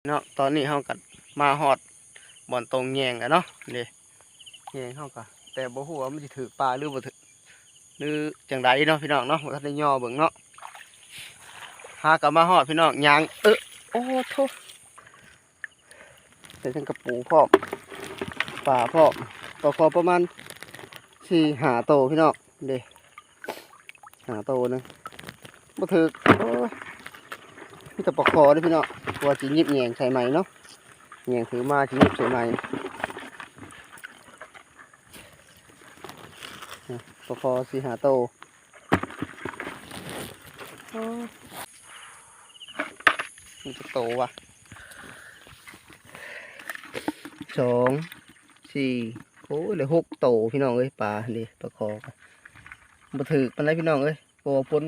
เนาะตอนนี้เฮากัมาฮอดบ่อนตรงแยงแล้วเนาะนี่แยงเฮาก็แต่บ่ฮู้ว่ามันสิถือปลาหรือบ่ถือหรือจังไดเนาะพี่น้องเนาะบ่ทันได้ย่อเบิ่งเนาะหากลับมาฮอดพี่น้องยางโอ้โธ่ใส่ทั้งกระปูพร้อมปลาพร้อมปลาคอประมาณ4-5โตพี่น้องเด้5โตนึงบ่ถือโอ้ยมีแต่ปลาคอเด้อพี่น้องว่าสิหยิบแยงใส่ใหม่เนาะแยงถือมาสิหยิบใส่ใหม่ปลาคอ4-5โตมันจะโตว่ะ2 4โอ้ยเหลือ6โตพี่น้องเอ้ยปลาดิปลาคอบ่ถือปานใดพี่น้องเอ้ยโอ้ปน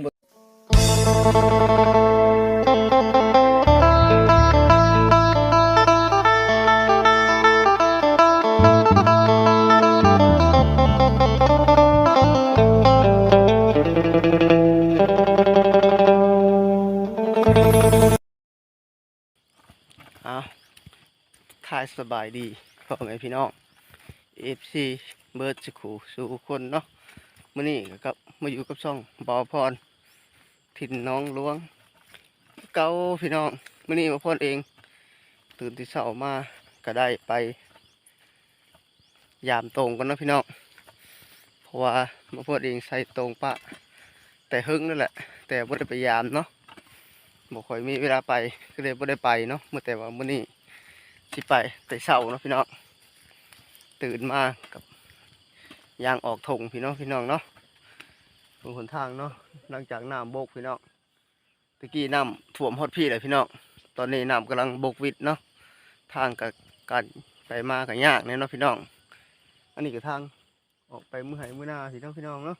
เอาถ่ายสบายดีพ่อแม่พี่น้อง FC เบิร์ดสกูสู่คนเนาะมื้อนี้ก็มาอยู่กับช่องบ่อพรถิ่นน้องหลวงเก่าพี่น้องมื้อนี้บ่อพรเองตื่นที่เช้ามาก็ได้ไปยามตรงกันเนาะพี่น้องเพราะว่าบ่อพรเองใส่ตรงปะแต่หึงนั่นแหละแต่บ่ได้ไปยามเนาะบ่ค่อยมีเวลาไปก็เลยบ่ได้ไปเนาะเมื่อแต่ว่ามื้อนี้สิไปแต่เช้าเนาะพี่น้องตื่นมากับยางออกถงพี่น้องเนาะบนหนทางเนาะหลังจากน้ำบกพี่น้องตะกี้น้ำท่วมฮอดพี่เลยพี่น้องตอนนี้น้ำกำลังบกวิดเนาะทางกับการไปมากับยากเนี่ยเนาะพี่น้องอันนี้ก็ทางออกไปมื้อไหมื้อนาพี่น้องเนาะ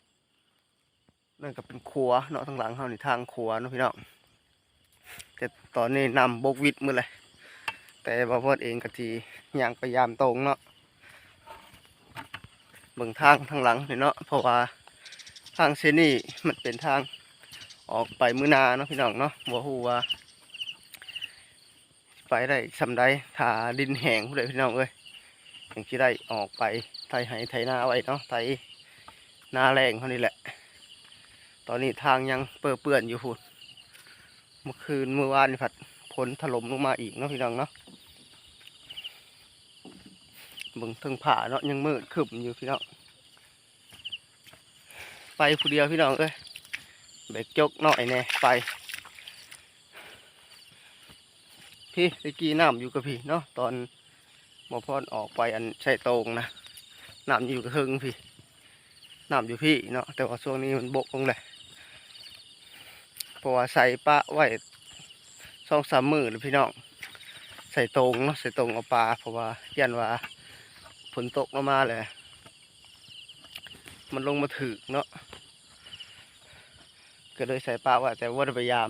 นั่นก็เป็นขัวเนาะทางหลังเขานี่ทางขัวเนาะพี่น้องแต่ตอนนี้น้ำบกวิดมื้อเลยแต่บ่พอดเองก็ทีย่างไปยามตรงเนาะเบิ่งทางหลังเนาะเพราะว่าทางเซนี่มันเป็นทางออกไปมื้อนาเนาะพี่น้องเนาะบ่ฮู้ว่าไปได้ซำใดถ้าดินแห้งผู้ใดพี่น้องเอ้ยจังสิได้ออกไปไถไห้ไถนาไว้เนาะไถนาแรงเท่านี้แหละตอนนี้ทางยังเปื้อนอยู่พุ่นเมื่อคืนเมื่อวานนี่พัดฝนถล่มลงมาอีกเนาะพี่น้องเนาะเบิ่งเทิงผาเนาะยังมืดครึ้มอยู่พี่น้องไปผู้เดียวพี่น้องเอ้ยเบรกจกหน่อยแน่ไปพี่ตะกี้น้ำอยู่กับพี่เนาะตอนหมอพรออกไปอันใช่ตรงนะน้ำอยู่กับเทิงพี่น้ำอยู่พี่เนาะแต่ว่าช่วงนี้มันบกลงเลยเพราะว่าใส่ปะไว้2-3 มื้อเลยพี่น้องใส่ตรงเนาะใส่ตรงเอาปลาเพราะว่ายันว่าฝนตกมาเลยมันลงมาถึกเนาะก็เลยใส่ปลาไว้แต่ว่าพยายาม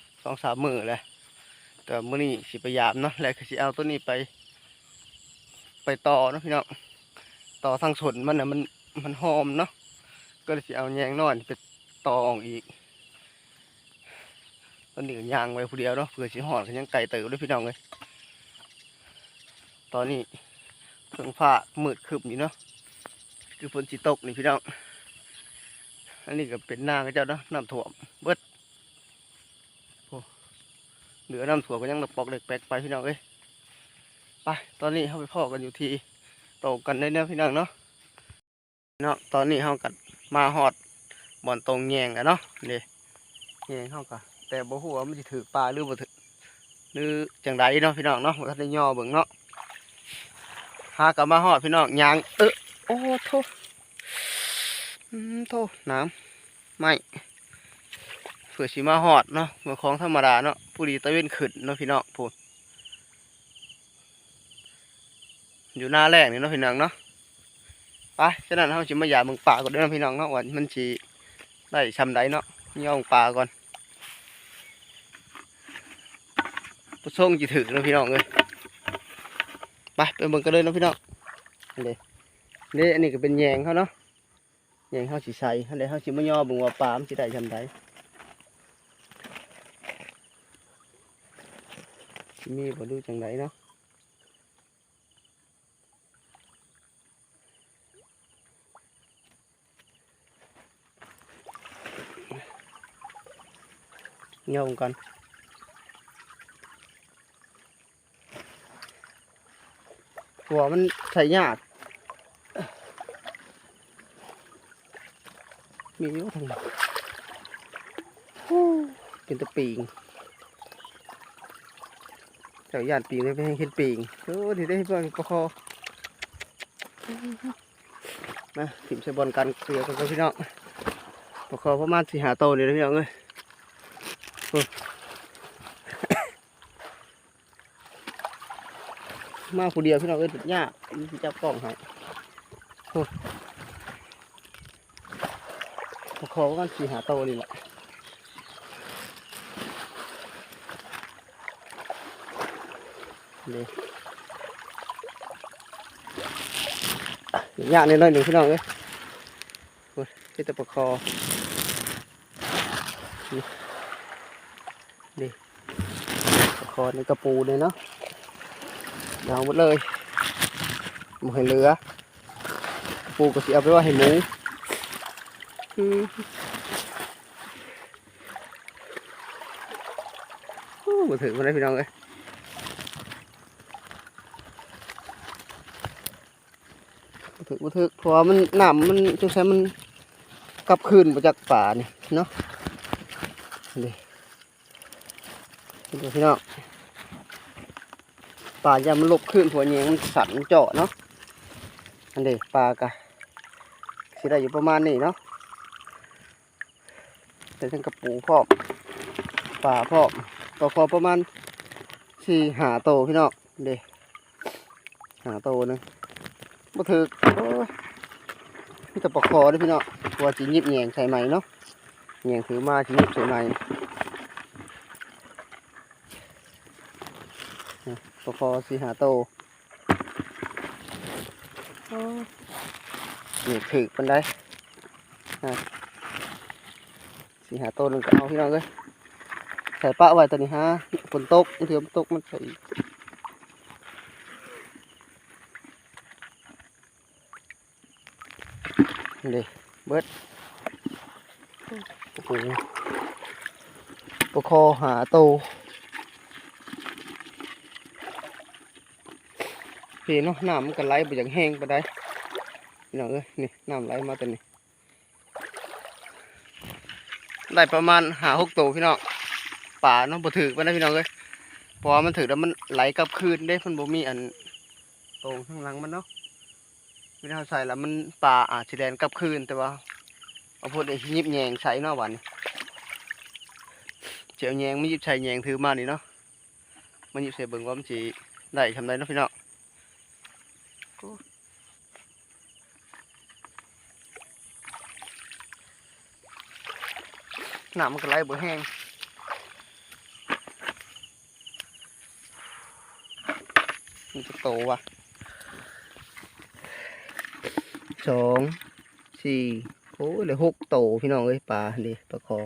2-3 มื้อเลยแต่มื้อนี้สิพยายามเนาะแล้วก็สิเอาตัวนี้ไปต่อเนาะพี่น้องต่อทางสนมันน่ะมันหอมเนาะก็เลยสิเอาแยงน้อยไปต่อออกอีกตอนนี้ก็ย่างไว้ผู้เดียวเนาะเพื่อสิหอดก็ยังไกลเติบด้วยพี่น้องเลยตอนนี้เพิ่งฟ้ามืดครึ้มอยู่เนาะคือฝนสิตกนี่พี่น้องอันนี้ก็เป็นนาก็เจ้าเนาะน้ำท่วมเบิดเหลือน้ำท่วมก็ยังปอกเล็กแปลกไปพี่น้องเอ้ยไปตอนนี้เขาไปพ่อกันอยู่ที่โตกันได้เนี่ยพี่น้องเนาะตอนนี้เขากันมาฮอดบ่อนตรงแยงกันเนาะนี่แยงเขากันแต่บ่ฮู้ว่ามันสิถือปลาหรือบ่ถือหรือจังไดเนาะพี่น้องเนาะบ่ทันได้ย่อเบิ่งเนาะหากลับมาฮอดพี่น้องยางโอ้โธ่โธ่น้ำไม่เผื่อสิมาฮอดเนาะเมื่อของธรรมดาเนาะผู้ดีตะเว้นขึ้นเนาะพี่น้องพูดอยู่หน้าแรกนี่เนาะพี่น้องเนาะไปฉะนั้นเราจะมาหยาเมืองป่าก่อนเด้อพี่น้องเนาะว่ามันสิได้ชำได้เนาะย่องป่าก่อนผู้ส่งจะถือเนาะพี่น้องเลยไปเบิ่งกันเลยเนาะพี่น้องนี่อันนี้ก็เป็นแยงเขาเนาะแยงเขาสีใสอันนี้เขาสิมาย่อเบิ่งว่าป่ามันสิได้ชำได้ มีบ่ดูจังไดเนาะโยงกันหัวมันใส่ยากมีอยู่ทางนั้นเป็นตะปีงเจ้าย่านปีงเลยไปให้เห็นปีงโอ้ที่ได้เพื่อนประคอมาถิ่มใส่บอลกันเกลือกันกับพี่น้องประคอประมาณ4-5 โตเลยนะพี่น้องเอ้ยมาผู้เดียวพี่น้องเอ้ยติดยากมีจับกล้องให้ประคอประมาณ4-5 โตนี่แหละนี่ยากนิดหน่อยหนึ่งพี่น้องเอ้ยที่ตะประคอนี่ประคอในกระปูเลยเนาะยาวหมดเลยหมดให้เหลือกระปูก็สิเอาไปว่าให้หมูมาถึงมาได้พี่น้องเอ้ยมาถึงเพราะมันน้ำมันจังใช้มันกลับคืนมาจากป่านี่เนาะนี่พี่น้องป่าจะมันลบขึ้นหัวเนียงมันสั่นเจาะเนาะอันเดีปลากะสิได้อยู่ประมาณนี้เนาะใส่ทั้งกระปูพร้อมปลาพร้อมก็พอประมาณ4-5 โตพี่น้องเด้5 โตนึงมาถือพี่ตะปอกคอด้วยพี่น้องตัวจีนิบแยงใส่ไหมเนาะแยงถือมาจีนิบใส่ไหมปอกคอ4-5 โตนี่ถือปันได้4-5 โตนึงก็เอาพี่น้องเลยใส่ปะไว้ตอนนี้ฮะฝนตกถือฝนตกมันใส่นี่เบิดโอ้โหปอกคอ5 โตพี่เนาะน้ำมันก็ไหลไปอย่างแห้งไปได้พี่น้องเอ้ยนี่น้ำไหลมาแต่นี่ได้ประมาณ5-6 โตพี่น้องป่าเนาะบ่ถือไปได้พี่น้องเอ้ยเพราะว่ามันถือแล้วมันไหลกลับคืนได้มันบ่มีอันตรงข้างหลังมันเนาะเวลาใส่แล้วมันป่าอาจสิแลนกลับคืนแต่ว่าเอาพวกไอ้ยิบแยงใส่เนาะวันเจียวแยงไม่ยิบใส่แยงถือมานี่เนาะมันยิบใส่เบิ่งว่ามันสิได้ทำได้เนาะพี่น้องน้ำมันก็ไหลบ่แห้งมันจะโตว่ะ2 4โอ้ยเลย6 โตพี่น้องเอ้ยปลาดิปลาคอ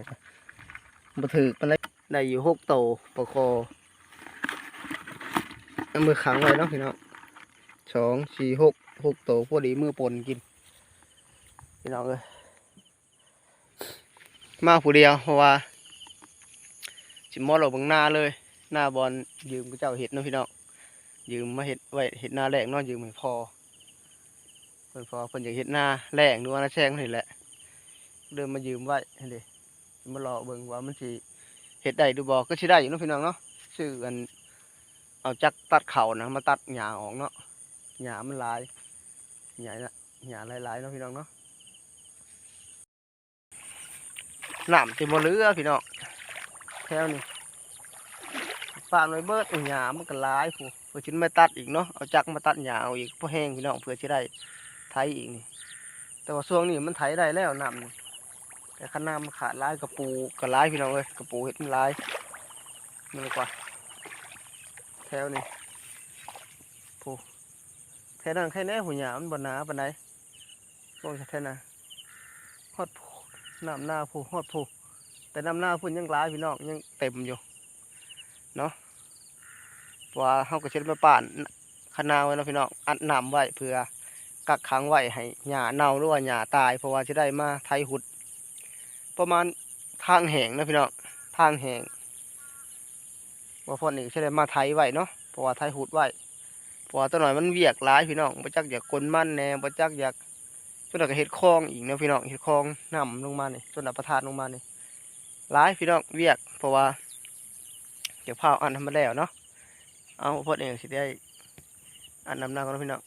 มาถือมันได้อยู่6 โตปลาคอเอามือขังไว้เนาะพี่น้อง2 4 6 โตพอดีมือปนกินพี่น้องเอ้ยมาผู้เดียวเพราะว่าจิมอเราเบิ่งหน้าเลยหน้าบอลยืมกับเจ้าเห็ดเนาะพี่น้องยืมมาเห็ดไว้เห็ดหน้าแรงเนาะยืมให้พอเพิ่นพอเพิ่นอยากเห็ดหน้าแรงดูว่าหน้าแช่งนี่แหละเดินมายืมไว้เด้มารอเบิ่งว่ามันสิเห็ดได้ดูบ่ก็สิได้อยู่เนาะพี่น้องเนาะซื้อกันเอาจักตัดเข่านะมาตัดหญ้าออกเนาะหญ้ามันหลายหญ้าน่ะหญ้าหลายๆเนาะพี่น้องเนาะน้ำเต็มบ่เหลือพี่น้องแถวนี้ปาดไว้เบิดหญ้ามันก็หลายผู้เพื่อสิไม่ตัดอีกเนาะเอาจักมาตัดหญ้าเอาอีกพอแห้งพี่น้องเพื่อสิได้ไถอีกนี่แต่ว่าช่วงนี้มันไถได้แล้วน้ำนี่แต่ข้างหน้ามันขาดหลายกระปูก็หลายพี่น้องเอ้ยกระปูเห็ดมันหลายมันกว่าแถวนี้ผู้แค่นั้นแค่นี้หัวหญ้ามันบ่หนาปานใดพวกแค่นั้นฮอดผู้น้ำหน้าผู้ฮอดผู้แต่น้ำหน้าพุ่นยังหลายพี่น้องยังเต็มอยู่เนาะ ว่าเฮาก็สิได้มาป่านคะนาไว้เนาะพี่น้องอัดน้ำไว้เพื่อกักขังไว้ให้หญ้าเน่าหรือว่าหญ้าตายเพราะว่าสิได้มาไถหุดประมาณทางแห้งนะพี่น้องทางแห้งว่าพอนี่สิได้มาไถไว้เนาะเพราะว่าไถหุดไว้เพราะว่าตัวหน่อยมันเวียกหลายพี่น้องบ่จักอยากกลมันแหน่บ่จักอยากส่วนนั้นก็เฮ็ดคลองอีกเนาะพี่น้องเฮ็ดคลองน้ำลงมานี่ส่วนนั้นประทานลงมานี่หลายพี่น้องเวียกเพราะว่าเดี๋ยวพาอันทำมาแล้วเนาะเอาพอเองสิได้อันนำหน้าก่อนเนาะพี่น้อง